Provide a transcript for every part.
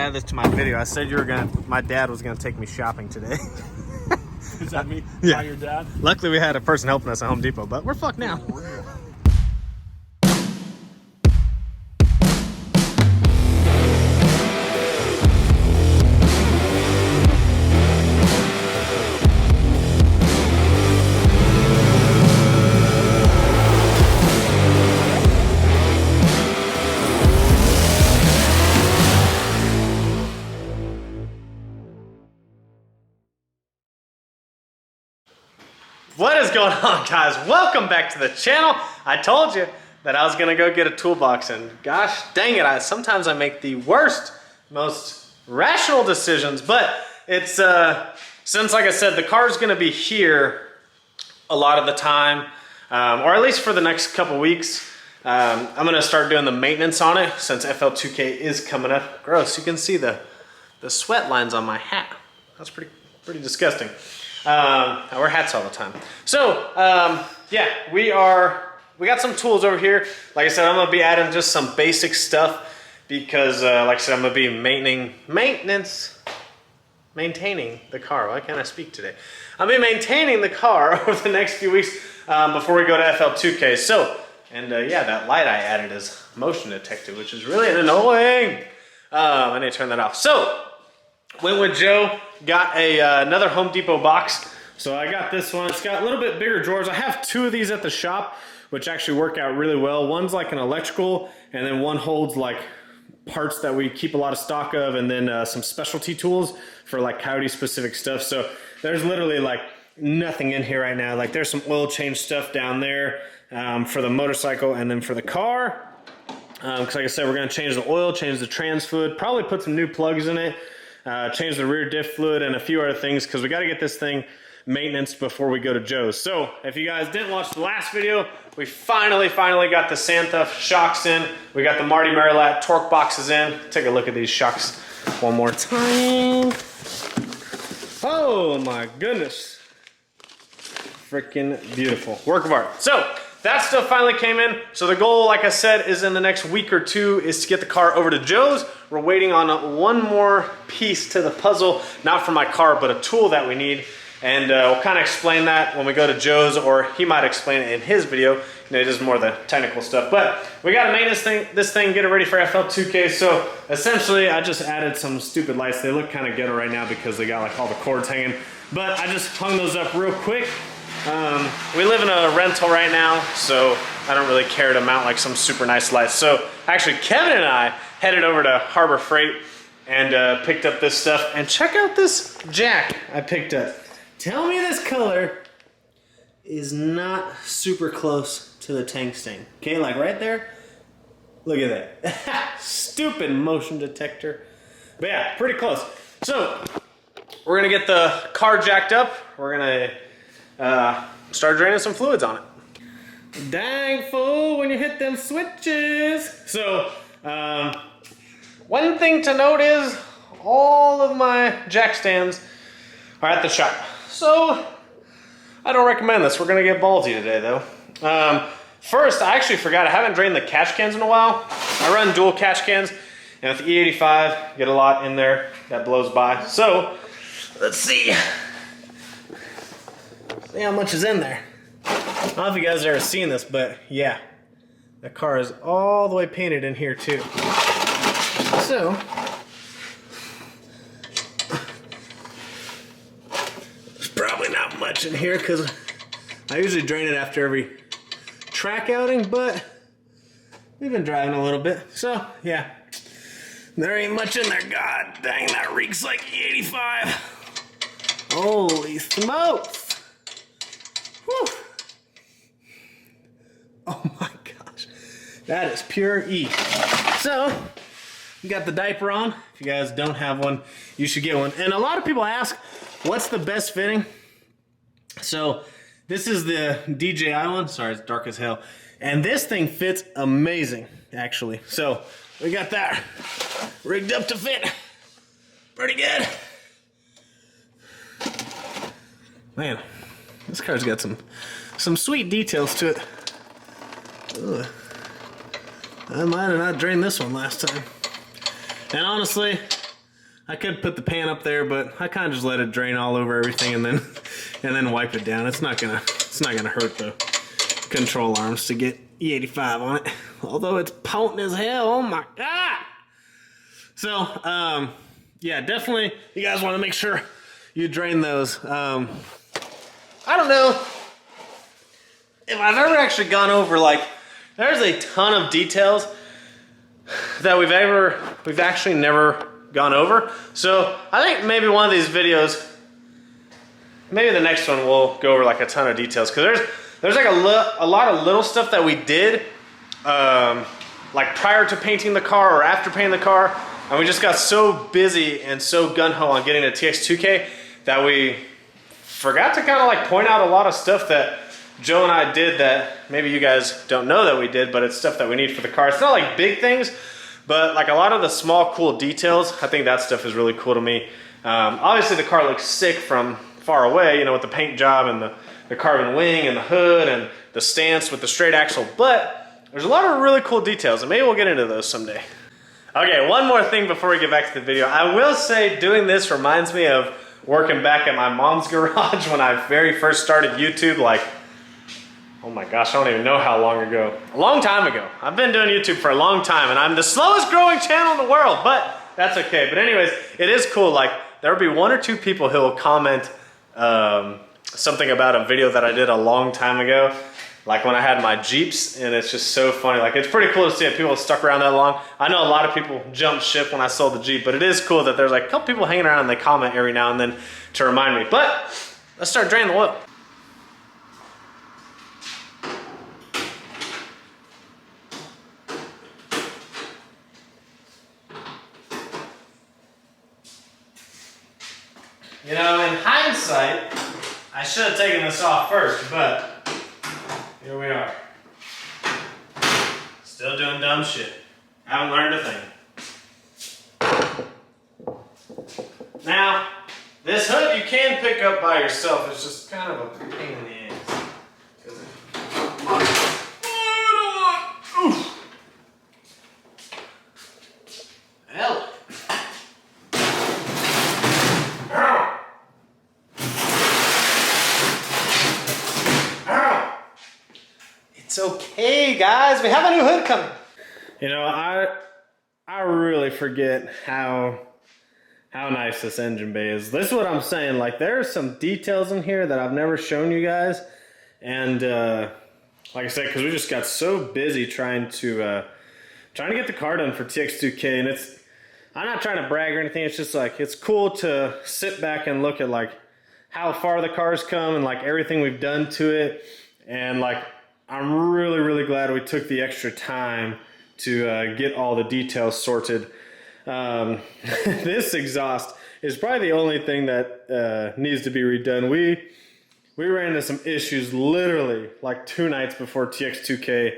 Add this to my video. I said my dad was gonna take me shopping today. Is that me? Yeah. Your dad? Luckily we had a person helping us at Home Depot, but we're fucked now. What is going on, guys? Welcome back to the channel. I told you that I was gonna go get a toolbox, and gosh dang it, sometimes I make the worst, most rational decisions, but it's, since like I said, the car's gonna be here a lot of the time, or at least for the next couple weeks. I'm gonna start doing the maintenance on it since FL2K is coming up. Gross, you can see the sweat lines on my hat. That's pretty disgusting. I wear hats all the time. So, yeah, we got some tools over here. Like I said, I'm gonna be adding just some basic stuff because, like I said, I'm gonna be maintaining the car. Why can't I speak today? I'll be maintaining the car over the next few weeks before we go to FL2K. So, and yeah, that light I added is motion detected, which is really annoying. I need to turn that off. So, went with Joe, got another Home Depot box. So I got this one. It's got a little bit bigger drawers. I have two of these at the shop, which actually work out really well. One's like an electrical, and then one holds like parts that we keep a lot of stock of, and then some specialty tools for like Coyote specific stuff. So there's literally like nothing in here right now. Like there's some oil change stuff down there for the motorcycle, and then for the car. Because like I said, we're gonna change the oil, change the trans fluid, probably put some new plugs in it. Change the rear diff fluid and a few other things because we got to get this thing maintenance before we go to Joe's. So if you guys didn't watch the last video, we finally got the Santa shocks in. We got the Marty Marilat torque boxes in. Take a look at these shocks one more time. Oh my goodness. Freaking beautiful. Work of art. So that stuff finally came in. So the goal, like I said, is in the next week or two is to get the car over to Joe's. We're waiting on one more piece to the puzzle, not for my car, but a tool that we need. And we'll kind of explain that when we go to Joe's, or he might explain it in his video. You know, just more the technical stuff. But we got to maintenance this thing, get it ready for FL2K. So essentially, I just added some stupid lights. They look kind of ghetto right now because they got like all the cords hanging. But I just hung those up real quick. We live in a rental right now, so I don't really care to mount like some super nice lights. So actually Kevin and I headed over to Harbor Freight and picked up this stuff. And check out this jack I picked up. Tell me this color is not super close to the tank stain. Okay, like right there. Look at that. Stupid motion detector. But yeah, pretty close. So we're gonna get the car jacked up. We're gonna start draining some fluids on it. Dang fool when you hit them switches. So, one thing to note is all of my jack stands are at the shop. So, I don't recommend this. We're gonna get ballsy today though. First, I actually forgot, I haven't drained the catch cans in a while. I run dual catch cans, and with the E85, get a lot in there that blows by. So, let's see. See how much is in there. I don't know if you guys have ever seen this, but yeah, the car is all the way painted in here too. So, there's probably not much in here because I usually drain it after every track outing, but we've been driving a little bit. So, yeah, there ain't much in there. God dang, that reeks like E85. Holy smokes. Whew. Oh my gosh, that is pure E. So, you got the diaper on. If you guys don't have one, you should get one. And a lot of people ask, what's the best fitting? So, this is the DJI one. Sorry, it's dark as hell. And this thing fits amazing, actually. So, we got that rigged up to fit. Pretty good. Man, this car's got some sweet details to it. Ugh. I might have not drained this one last time. And honestly, I could put the pan up there, but I kind of just let it drain all over everything and then wipe it down. It's not gonna hurt the control arms to get E85 on it. Although it's potent as hell. Oh my god! So yeah, definitely you guys want to make sure you drain those. I don't know if I've ever actually gone over, like, there's a ton of details that we've actually never gone over. So I think maybe one of these videos, maybe the next one, we'll go over like a ton of details, because there's like a lot of little stuff that we did like prior to painting the car or after painting the car, and we just got so busy and so gung-ho on getting a TX2K that we forgot to kind of like point out a lot of stuff that Joe and I did that maybe you guys don't know that we did, but it's stuff that we need for the car. It's not like big things, but like a lot of the small cool details, I think that stuff is really cool to me. Obviously the car looks sick from far away, you know, with the paint job and the carbon wing and the hood and the stance with the straight axle, but there's a lot of really cool details, and maybe we'll get into those someday. Okay, one more thing before we get back to the video. I will say doing this reminds me of working back at my mom's garage when I very first started YouTube, like, oh my gosh, I don't even know how long ago. A long time ago. I've been doing YouTube for a long time, and I'm the slowest growing channel in the world, but that's okay. But anyways, it is cool. Like, there will be one or two people who will comment something about a video that I did a long time ago, like when I had my Jeeps, and it's just so funny. Like, it's pretty cool to see that people stuck around that long. I know a lot of people jumped ship when I sold the Jeep, but it is cool that there's like a couple people hanging around and they comment every now and then to remind me. But let's start draining the oil. You know, in hindsight, I should have taken this off first, but here we are. Still doing dumb shit. Haven't learned a thing. Now, this hood you can pick up by yourself. It's just kind of a pain in the ass. Oof. Hell. It's okay, guys. We have a new hood coming. You know, I really forget how nice this engine bay is. This is what I'm saying. Like, there are some details in here that I've never shown you guys, and like I said, because we just got so busy trying to get the car done for TX2K, and I'm not trying to brag or anything. It's just like, it's cool to sit back and look at like how far the car's come and like everything we've done to it, and like, I'm really, really glad we took the extra time to get all the details sorted. This exhaust is probably the only thing that needs to be redone. We ran into some issues literally like 2 nights before TX2K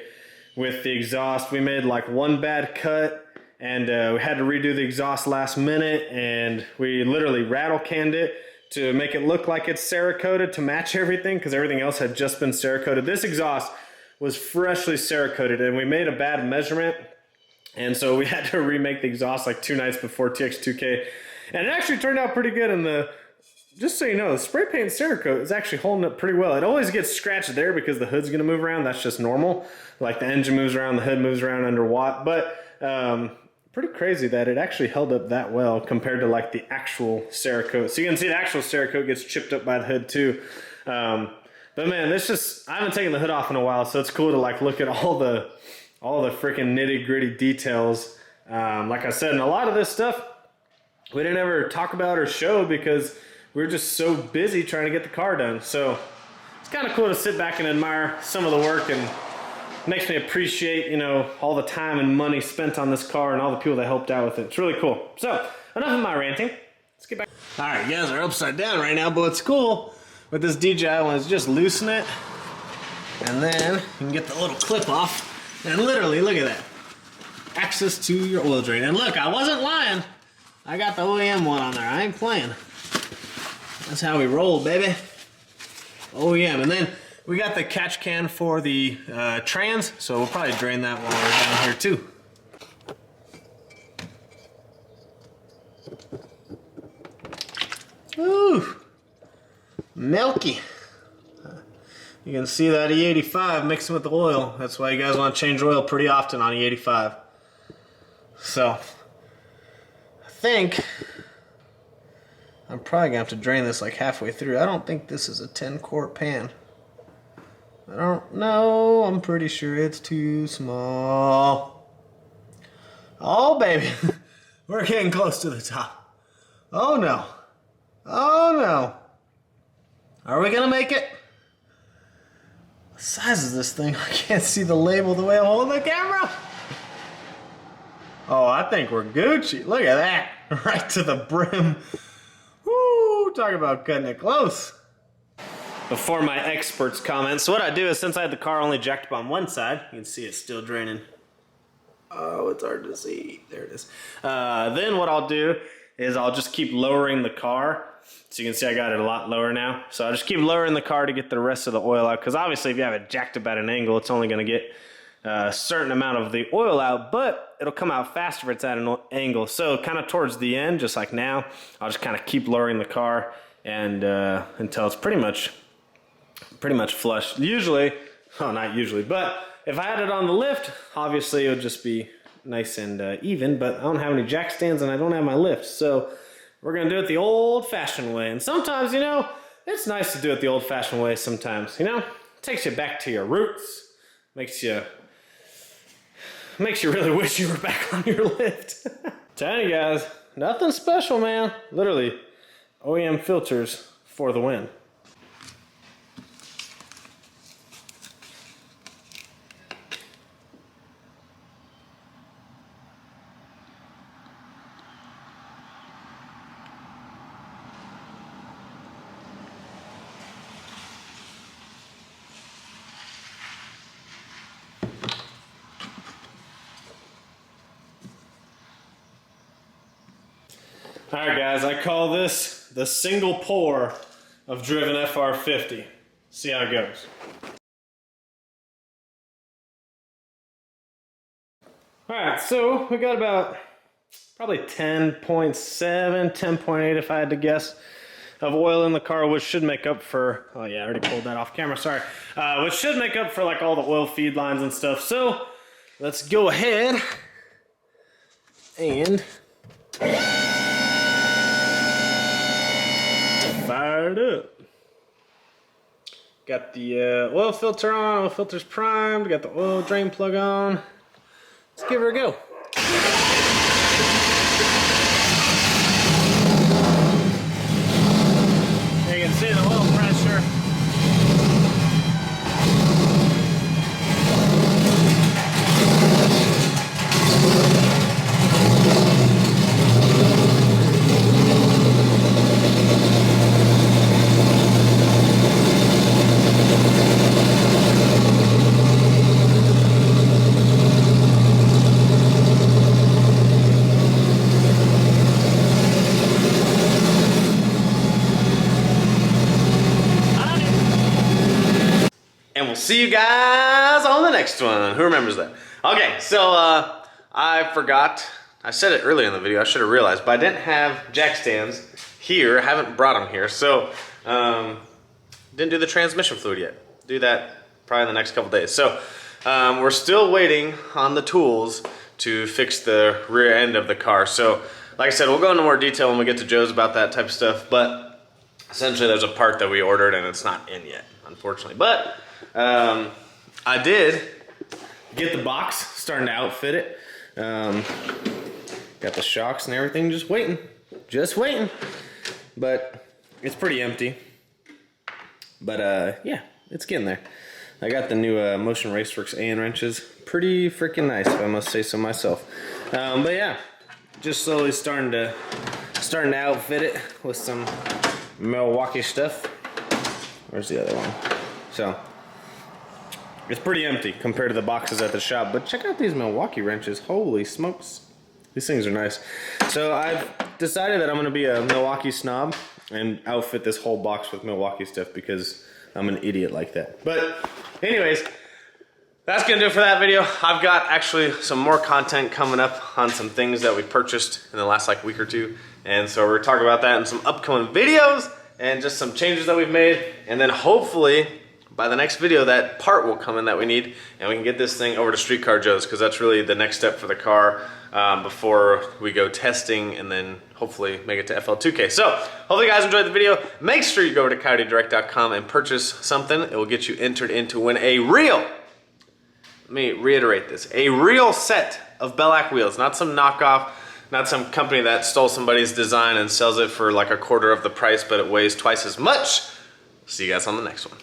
with the exhaust. We made like one bad cut, and we had to redo the exhaust last minute, and we literally rattle canned it to make it look like it's Cerakoted to match everything, because everything else had just been Cerakoted. This exhaust was freshly Cerakoted, and we made a bad measurement, and so we had to remake the exhaust like 2 nights before TX2K, and it actually turned out pretty good. And just so you know, the spray paint Cerakote is actually holding up pretty well. It always gets scratched there because the hood's gonna move around. That's just normal. Like, the engine moves around, the hood moves around under watt, but pretty crazy that it actually held up that well compared to like the actual Cerakote. So you can see the actual Cerakote gets chipped up by the hood too. But man, this just, I haven't taken the hood off in a while, so it's cool to like look at all the freaking nitty gritty details. Like I said, and a lot of this stuff we didn't ever talk about or show because we were just so busy trying to get the car done. So it's kind of cool to sit back and admire some of the work, and makes me appreciate, you know, all the time and money spent on this car and all the people that helped out with it. It's really cool. So enough of my ranting. Let's get back. All right, you guys are upside down right now, but what's cool with this DJI one is just loosen it, and then you can get the little clip off, and literally, look at that. Access to your oil drain. And look, I wasn't lying. I got the OEM one on there. I ain't playing. That's how we roll, baby. OEM. And then we got the catch can for the trans, so we'll probably drain that while we're down here too. Ooh, milky. You can see that E85 mixing with the oil. That's why you guys want to change oil pretty often on E85. So, I think I'm probably going to have to drain this like halfway through. I don't think this is a 10-quart pan. I don't know. I'm pretty sure it's too small. Oh, baby. We're getting close to the top. Oh, no. Oh, no. Are we going to make it? The size of this thing, I can't see the label the way I'm holding the camera. Oh, I think we're Gucci. Look at that. Right to the brim. Woo, talk about cutting it close. Before my expert's comments, so what I do is, since I had the car only jacked up on one side, you can see it's still draining. Oh, it's hard to see. There it is. Then what I'll do is I'll just keep lowering the car. So you can see I got it a lot lower now. So I'll just keep lowering the car to get the rest of the oil out, because obviously if you have it jacked up at an angle, it's only going to get a certain amount of the oil out, but it'll come out faster if it's at an angle. So kind of towards the end, just like now, I'll just kind of keep lowering the car and until it's pretty much flush. Usually, oh, not usually, but if I had it on the lift, obviously it would just be nice and even, but I don't have any jack stands and I don't have my lift, so we're gonna do it the old-fashioned way. And sometimes, you know, it's nice to do it the old-fashioned way sometimes, you know? It takes you back to your roots, makes you really wish you were back on your lift. Telling you guys, nothing special, man. Literally, OEM filters for the win. Alright guys, I call this the single pour of driven FR50. See how it goes. Alright, so we got about probably 10.7, 10.8 if I had to guess, of oil in the car, which should make up for, oh yeah, I already pulled that off camera, sorry. Which should make up for like all the oil feed lines and stuff. So, let's go ahead and fired up. Got the oil filter on, oil filter's primed, got the oil drain plug on. Let's give her a go. There you can see the oil pressure. And we'll see you guys on the next one. Who remembers that? Okay, so I forgot. I said it earlier in the video. I should have realized, but I didn't have jack stands here. I haven't brought them here, so didn't do the transmission fluid yet. Do that probably in the next couple days. So we're still waiting on the tools to fix the rear end of the car. So like I said, we'll go into more detail when we get to Joe's about that type of stuff. But essentially, there's a part that we ordered and it's not in yet, unfortunately. But I did get the box, starting to outfit it. Got the shocks and everything, just waiting. But it's pretty empty. But yeah, it's getting there. I got the new Motion Raceworks AN wrenches. Pretty freaking nice, if I must say so myself. But yeah, just slowly starting to outfit it with some Milwaukee stuff. Where's the other one? So it's pretty empty compared to the boxes at the shop, but check out these Milwaukee wrenches. Holy smokes. These things are nice. So I've decided that I'm going to be a Milwaukee snob and outfit this whole box with Milwaukee stuff because I'm an idiot like that. But anyways, that's going to do it for that video. I've got actually some more content coming up on some things that we purchased in the last like week or two And so we're talking about that in some upcoming videos and just some changes that we've made. And then hopefully by the next video, that part will come in that we need, and we can get this thing over to Streetcar Joe's, because that's really the next step for the car before we go testing and then hopefully make it to FL2K. So hopefully you guys enjoyed the video. Make sure you go over to coyotedirect.com and purchase something. It will get you entered in to win a real, let me reiterate this, a real set of Bellac wheels, not some knockoff, not some company that stole somebody's design and sells it for like a quarter of the price, but it weighs twice as much. See you guys on the next one.